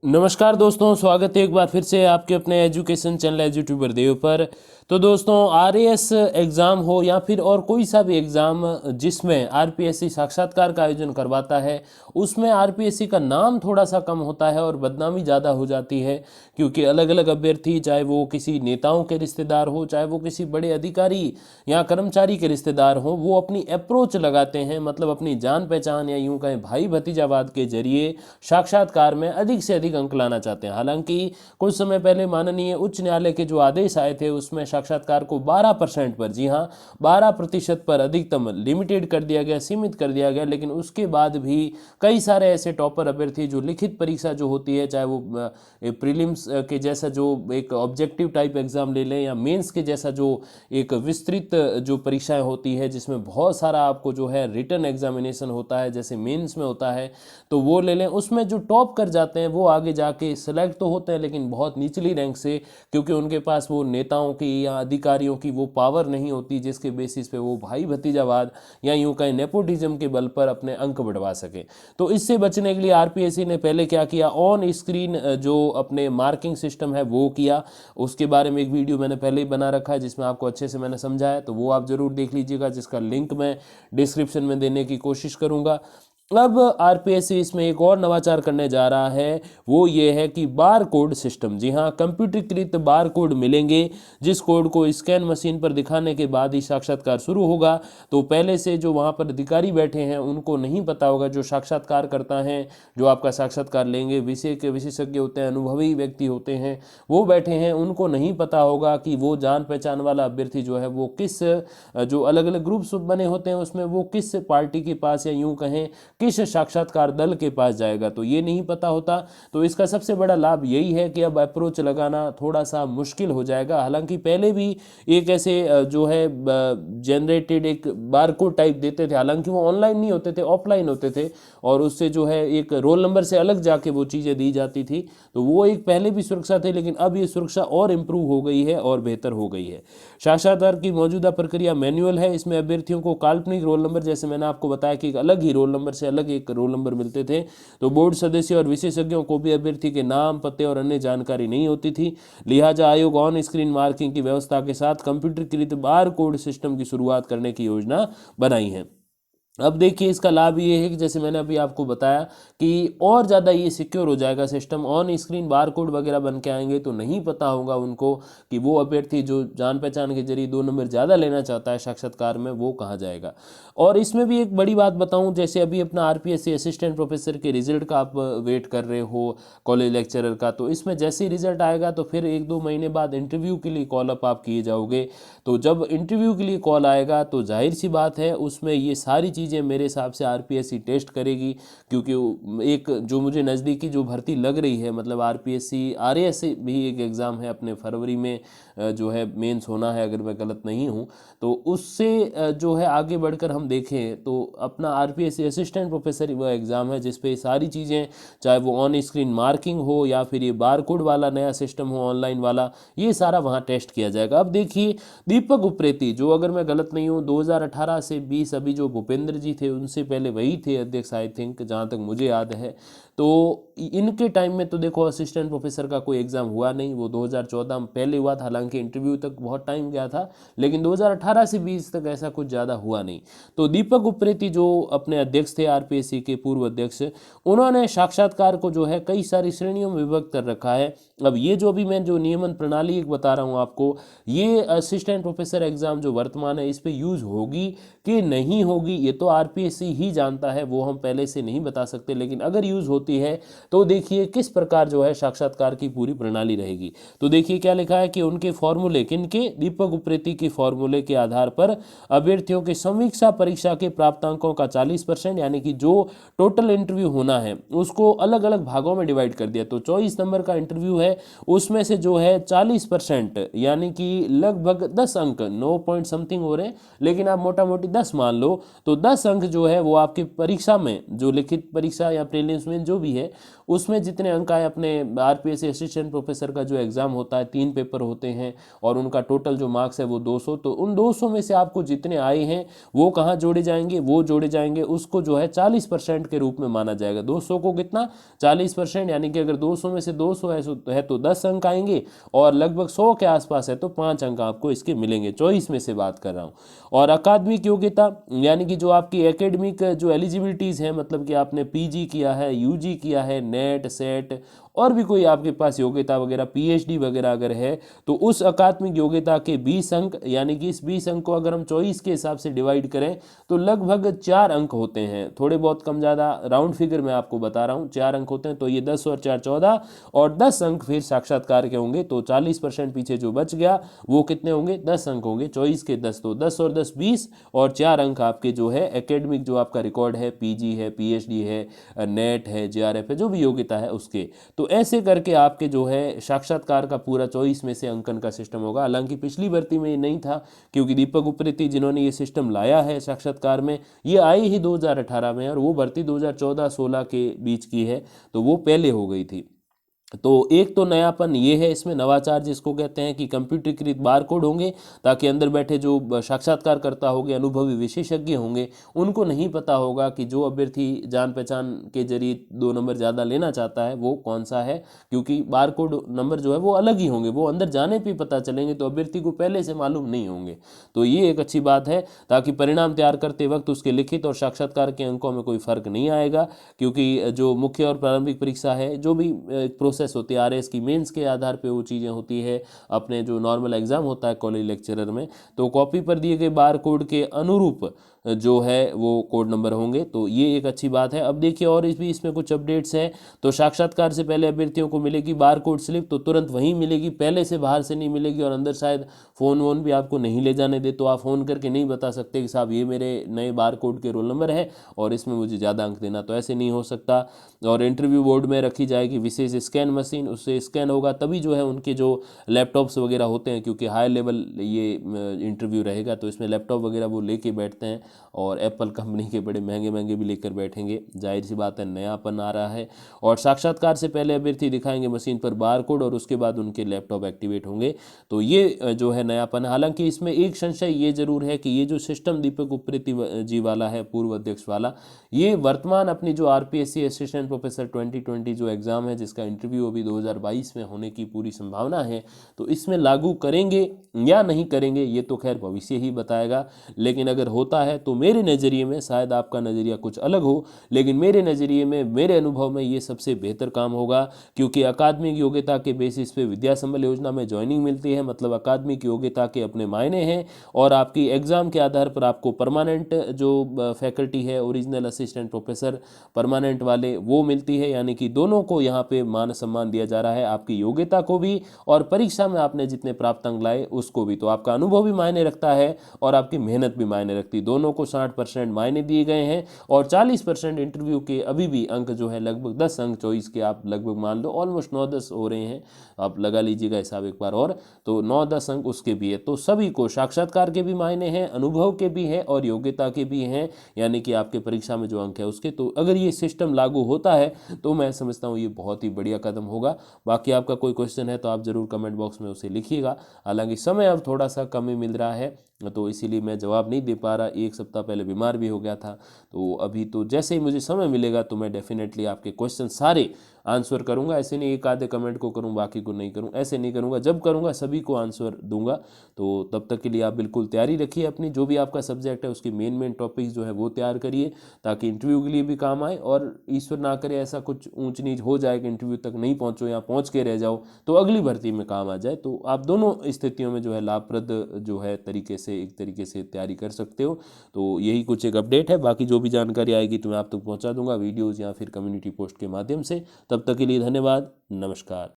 नमस्कार दोस्तों, स्वागत है एक बार फिर से आपके अपने एजुकेशन चैनल एजुट्यूबर देव पर। तो दोस्तों, आरएएस एग्ज़ाम हो या फिर और कोई सा भी एग्ज़ाम जिसमें आरपीएससी साक्षात्कार का आयोजन करवाता है, उसमें आरपीएससी का नाम थोड़ा सा कम होता है और बदनामी ज़्यादा हो जाती है। क्योंकि अलग अलग अभ्यर्थी, चाहे वो किसी नेताओं के रिश्तेदार हो, चाहे वो किसी बड़े अधिकारी या कर्मचारी के रिश्तेदार हो, वो अपनी अप्रोच लगाते हैं, मतलब अपनी जान पहचान या यूँ कहें भाई भतीजावाद के जरिए साक्षात्कार में अधिक से अधिक अंक लाना चाहते हैं। हालांकि कुछ समय पहले माननीय उच्च न्यायालय के जो आदेश आए थे, उसमें साक्षात्कार को 12% पर, जी हाँ 12% पर अधिकतम लिमिटेड कर दिया गया, सीमित कर दिया गया। लेकिन उसके बाद भी कई सारे ऐसे टॉपर अभ्यर्थी जो लिखित परीक्षा जो होती है, चाहे वो प्रीलिम्स के जैसा जो एक ऑब्जेक्टिव टाइप एग्जाम ले लें, या मेंस के जैसा जो एक विस्तृत जो परीक्षाएं होती है जिसमें बहुत सारा आपको जो है रिटन एग्जामिनेशन होता है, जैसे मेंस में होता है, तो वो ले लें। उसमें जो टॉप कर जाते हैं वो आगे जाके सिलेक्ट तो होते हैं, लेकिन बहुत निचली रैंक से, क्योंकि उनके पास वो नेताओं की या अधिकारियों की वो पावर नहीं होती जिसके बेसिस पे वो भाई भतीजावाद या यूं कहें नेपोटिज्म के बल पर अपने अंक बढ़वा सके। तो इससे बचने के लिए आरपीएससी ने पहले क्या किया, ऑन स्क्रीन जो अपने मार्किंग सिस्टम है वो किया। उसके बारे में एक वीडियो मैंने पहले ही बना रखा है जिसमें आपको अच्छे से मैंने समझाया, तो वो आप जरूर देख लीजिएगा, जिसका लिंक मैं डिस्क्रिप्शन में देने की कोशिश करूंगा। अब आरपीएससी इसमें एक और नवाचार करने जा रहा है, वो ये है कि बार कोड सिस्टम। जी हाँ, कंप्यूटरीकृत बार कोड मिलेंगे, जिस कोड को स्कैन मशीन पर दिखाने के बाद ही साक्षात्कार शुरू होगा। तो पहले से जो वहाँ पर अधिकारी बैठे हैं उनको नहीं पता होगा, जो साक्षात्कार करता है, जो आपका साक्षात्कार लेंगे, विषय के विशेषज्ञ होते हैं, अनुभवी व्यक्ति होते हैं, वो बैठे हैं, उनको नहीं पता होगा कि वो जान पहचान वाला अभ्यर्थी जो है वो किस जो अलग अलग ग्रुप्स बने होते हैं उसमें वो किस पार्टी के पास या यूँ कहें किस साक्षात्कार दल के पास जाएगा, तो ये नहीं पता होता। तो इसका सबसे बड़ा लाभ यही है कि अब अप्रोच लगाना थोड़ा सा मुश्किल हो जाएगा। हालांकि पहले भी एक ऐसे जो है जनरेटेड एक बारकोड टाइप देते थे, हालांकि वो ऑनलाइन नहीं होते थे, ऑफलाइन होते थे, और उससे जो है एक रोल नंबर से अलग जाके वो चीज़ें दी जाती थी। तो वो एक पहले भी सुरक्षा थी, लेकिन अब ये सुरक्षा और इम्प्रूव हो गई है और बेहतर हो गई है। साक्षात्कार की मौजूदा प्रक्रिया मैनुअल है। इसमें अभ्यर्थियों को काल्पनिक रोल नंबर, जैसे मैंने आपको बताया कि एक अलग ही रोल नंबर से अलग एक रोल नंबर मिलते थे, तो बोर्ड सदस्य और विशेषज्ञों को भी अभ्यर्थी के नाम, पते और अन्य जानकारी नहीं होती थी। लिहाजा आयोग ऑन स्क्रीन मार्किंग की व्यवस्था के साथ कंप्यूटरीकृत बार कोड सिस्टम की शुरुआत करने की योजना बनाई है। अब देखिए, इसका लाभ ये है कि जैसे मैंने अभी आपको बताया कि और ज़्यादा ये सिक्योर हो जाएगा system. On screen bar code वगैरह बन के आएंगे तो नहीं पता होगा उनको कि वो अभ्यर्थी जो जान पहचान के जरिए 2 नंबर ज़्यादा लेना चाहता है साक्षात्कार में, वो कहाँ जाएगा। और इसमें भी एक बड़ी बात बताऊं, जैसे अभी अपना आरपीएससी असिस्टेंट प्रोफेसर के रिजल्ट का आप वेट कर रहे हो, कॉलेज लेक्चरर का, तो इसमें जैसे ही रिजल्ट आएगा तो फिर 1-2 महीने बाद इंटरव्यू के लिए कॉल अप आप किए जाओगे। तो जब इंटरव्यू के लिए कॉल आएगा तो जाहिर सी बात है उसमें ये सारी चीज़ें मेरे हिसाब से आरपीएससी टेस्ट करेगी। क्योंकि एक जो मुझे नज़दीकी जो भर्ती लग रही है, मतलब आरपीएससी आरएएस भी एक एग्ज़ाम है अपने फरवरी में, जो है मेंस होना है अगर मैं गलत नहीं हूँ, तो उससे जो है आगे बढ़कर हम देखें तो अपना आरपीएससी असिस्टेंट प्रोफेसर वो एग्ज़ाम है जिस पे सारी चीज़ें, चाहे वो ऑन स्क्रीन मार्किंग हो या फिर ये बार कोड वाला नया सिस्टम हो ऑनलाइन वाला, ये सारा वहाँ टेस्ट किया जाएगा। अब देखिए, दीपक उप्रेती जो, अगर मैं गलत नहीं हूँ, 2018 से 20 अभी जो भूपेंद्र जी थे उनसे पहले वही थे अध्यक्ष, आई थिंक, जहाँ तक मुझे याद है। तो इनके टाइम में तो देखो असिस्टेंट प्रोफेसर का कोई एग्ज़ाम हुआ नहीं, वो 2014 में पहले हुआ था, हालांकि इंटरव्यू तक बहुत टाइम गया था, लेकिन 2018 से 20 तक ऐसा कुछ ज़्यादा हुआ नहीं। तो दीपक उप्रेती जो अपने अध्यक्ष थे आरपीएससी के पूर्व अध्यक्ष, उन्होंने साक्षात्कार को जो है कई सारी श्रेणियों में विभक्त कर रखा है। अब ये जो भी मैं जो नियमन प्रणाली एक बता रहा हूँ आपको, ये असिस्टेंट प्रोफेसर एग्ज़ाम जो वर्तमान है इस पर यूज़ होगी कि नहीं होगी ये तो आरपीएससी ही जानता है, वो हम पहले से नहीं बता सकते। लेकिन अगर यूज़ होती है तो देखिए किस प्रकार जो है साक्षात्कार की पूरी प्रणाली रहेगी। तो देखिए क्या लिखा है कि उनके फॉर्मूले, किनके, दीपक उप्रेती के फॉर्मूले के आधार पर अभ्यर्थियों के समीक्षा परीक्षा के प्राप्तांकों का 40%, यानी कि जो टोटल इंटरव्यू होना है उसको अलग अलग भागों में डिवाइड कर दिया। तो 24 नंबर का इंटरव्यू है, उसमें से जो है 40%, यानी कि लगभग 10 अंक, 9 पॉइंट समथिंग हो रहे हैं, लेकिन आप मोटा मोटी 10 मान लो, तो 10 अंक जो है वो आपकी परीक्षा में, जो लिखित परीक्षा या प्रीलिम्स में जो भी है उसमें जितने अंक आए, अपने आरपीएससी असिस्टेंट प्रोफेसर का जो एग्ज़ाम होता है 3 पेपर होते हैं और उनका टोटल जो मार्क्स है वो 200, तो उन 200 में से आपको जितने आए हैं वो कहाँ जोड़े जाएंगे, वो जोड़े जाएंगे उसको जो है 40% के रूप में माना जाएगा। 200 को कितना, 40%, यानी कि अगर 200 में से 200 है तो 10 अंक आएंगे और लगभग 100 के आसपास है तो 5 अंक आपको इसके मिलेंगे। 24 में से बात कर रहा हूँ। और अकादमिक योग्यता यानी कि जो आपकी एकेडमिक जो एलिजिबिलिटीज़ हैं, मतलब कि आपने पीजी किया है, यूजी किया है, नेट सेट और भी कोई आपके पास योग्यता वगैरह, पीएचडी वगैरह अगर है तो उस अकादमिक योग्यता के 20 अंक, यानी कि इस 20 अंक को अगर हम 24 के हिसाब से डिवाइड करें तो लगभग 4 अंक होते हैं, थोड़े बहुत कम ज़्यादा राउंड फिगर मैं आपको बता रहा हूँ, 4 अंक होते हैं। तो ये 10 और 4 14 और 10 अंक फिर साक्षात्कार के होंगे, तो 40% पीछे जो बच गया वो कितने होंगे, 10 अंक होंगे। 24 के 10 तो 10 और 10 20 और 4 अंक आपके जो है एकेडमिक जो आपका रिकॉर्ड है, पीजी है, पीएचडी है, नेट है, जेआरएफ है, जो भी योग्यता है उसके। तो ऐसे करके आपके जो है साक्षात्कार का पूरा 24 में से अंकन का सिस्टम होगा। हालांकि पिछली भर्ती में ये नहीं था, क्योंकि दीपक उप्रेती जिन्होंने ये सिस्टम लाया है साक्षात्कार में, ये आई ही 2018 में और वो भर्ती 2014-16 के बीच की है, तो वो पहले हो गई थी। तो एक तो नयापन ये है इसमें, नवाचार जिसको कहते हैं कि कंप्यूटरीकृत बारकोड होंगे, ताकि अंदर बैठे जो साक्षात्कारकर्ता होंगे, अनुभवी विशेषज्ञ होंगे, उनको नहीं पता होगा कि जो अभ्यर्थी जान पहचान के जरिए 2 नंबर ज़्यादा लेना चाहता है वो कौन सा है, क्योंकि बारकोड नंबर जो है वो अलग ही होंगे, वो अंदर जाने पर पता चलेंगे, तो अभ्यर्थी को पहले से मालूम नहीं होंगे। तो ये एक अच्छी बात है, ताकि परिणाम तैयार करते वक्त उसके लिखित और साक्षात्कार के अंकों में कोई फर्क नहीं आएगा, क्योंकि जो मुख्य और प्रारंभिक परीक्षा है, जो भी प्रोसेस होती है आरएस की, मेंस के आधार पे वो चीज़ें होती है, अपने जो नॉर्मल एग्जाम होता है कॉलेज लेक्चरर में, तो कॉपी पर दिए गए बार कोड के अनुरूप जो है वो कोड नंबर होंगे, तो ये एक अच्छी बात है। अब देखिए और इसमें कुछ अपडेट्स हैं। तो साक्षात्कार से पहले अभ्यर्थियों को मिलेगी बार कोड स्लिप, तो तुरंत वहीं मिलेगी, पहले से बाहर से नहीं मिलेगी, और अंदर शायद फ़ोन वोन भी आपको नहीं ले जाने दे, तो आप फ़ोन करके नहीं बता सकते कि साहब ये मेरे नए बार कोड के रोल नंबर है और इसमें मुझे ज़्यादा अंक देना, तो ऐसे नहीं हो सकता। और इंटरव्यू बोर्ड में रखी जाएगी विशेष स्कैन मशीन, उससे स्कैन होगा तभी जो है उनके जो लैपटॉप्स वगैरह होते हैं, क्योंकि हाई लेवल ये इंटरव्यू रहेगा, तो इसमें लैपटॉप वगैरह वो लेके बैठते हैं, और एप्पल कंपनी के बड़े महंगे महंगे भी लेकर बैठेंगे, जाहिर सी बात है नयापन आ रहा है। और साक्षात्कार से पहले अभ्यर्थी दिखाएंगे मशीन पर बार कोड और उसके बाद उनके लैपटॉप एक्टिवेट होंगे, तो ये जो है नयापन। हालांकि इसमें एक संशय ये जरूर है कि ये जो सिस्टम दीपक उप्रेती जी वाला है, पूर्व अध्यक्ष वाला, ये वर्तमान अपनी जो आरपीएससी असिस्टेंट प्रोफेसर 2020 जो एग्ज़ाम है, जिसका इंटरव्यू अभी 2022 में होने की पूरी संभावना है, तो इसमें लागू करेंगे या नहीं करेंगे ये तो खैर भविष्य ही बताएगा। लेकिन अगर होता है तो मेरे नज़रिए में, शायद आपका नज़रिया कुछ अलग हो, लेकिन मेरे नज़रिए में, मेरे अनुभव में ये सबसे बेहतर काम होगा, क्योंकि अकादमिक योग्यता के बेसिस पे विद्या संबल योजना में ज्वाइनिंग मिलती है, मतलब अकादमिक योग्यता के अपने मायने हैं, और आपकी एग्ज़ाम के आधार पर आपको परमानेंट जो फैकल्टी है, ओरिजिनल असिस्टेंट प्रोफेसर परमानेंट वाले, वो मिलती है, यानी कि दोनों को यहाँ पे मान सम्मान दिया जा रहा है, आपकी योग्यता को भी और परीक्षा में आपने जितने प्राप्तांक लाए उसको भी। तो आपका अनुभव भी मायने रखता है और आपकी मेहनत भी मायने रखती है, दोनों को 60% मायने दिए गए हैं, और 40% इंटरव्यू के अभी भी अंक जो है लगभग 10 अंक 24 के आप लगभग मान लो, ऑलमोस्ट 9-10 हो रहे हैं, आप लगा लीजिएगा हिसाब एक बार और, तो 9-10 अंक उसके भी है। तो सभी को साक्षात्कार के भी मायने हैं, अनुभव के भी हैं और योग्यता के भी हैं, यानी कि आपके परीक्षा में जो अंक है उसके। तो अगर ये सिस्टम लागू होता है तो मैं समझता हूँ ये बहुत ही बढ़िया कदम होगा। बाकी आपका कोई क्वेश्चन है तो आप ज़रूर कमेंट बॉक्स में उसे लिखिएगा। हालांकि समय अब थोड़ा सा कम ही मिल रहा है, तो इसीलिए मैं जवाब नहीं दे पा रहा, 1 सप्ताह पहले बीमार भी हो गया था, तो अभी तो जैसे ही मुझे समय मिलेगा तो मैं डेफिनेटली आपके क्वेश्चन सारे आंसर करूंगा। ऐसे नहीं एक आधे कमेंट को करूं बाकी को नहीं करूं, ऐसे नहीं करूंगा, जब करूंगा सभी को आंसर दूंगा। तो तब तक के लिए आप बिल्कुल तैयारी रखिए अपनी, जो भी आपका सब्जेक्ट है उसकी मेन टॉपिक्स जो है वो तैयार करिए, ताकि इंटरव्यू के लिए भी काम आए, और ईश्वर ना करे ऐसा कुछ ऊंच नीच हो जाए कि इंटरव्यू तक नहीं पहुंचो या पहुंच के रह जाओ, तो अगली भर्ती में काम आ जाए। तो आप दोनों स्थितियों में जो है लाभप्रद जो है एक तरीके से तैयारी कर सकते हो। तो यही कुछ एक अपडेट है, बाकी जो भी जानकारी आएगी तो मैं आप तक पहुंचा दूंगा वीडियोज़ या फिर कम्युनिटी पोस्ट के माध्यम से। तब तक के लिए धन्यवाद, नमस्कार।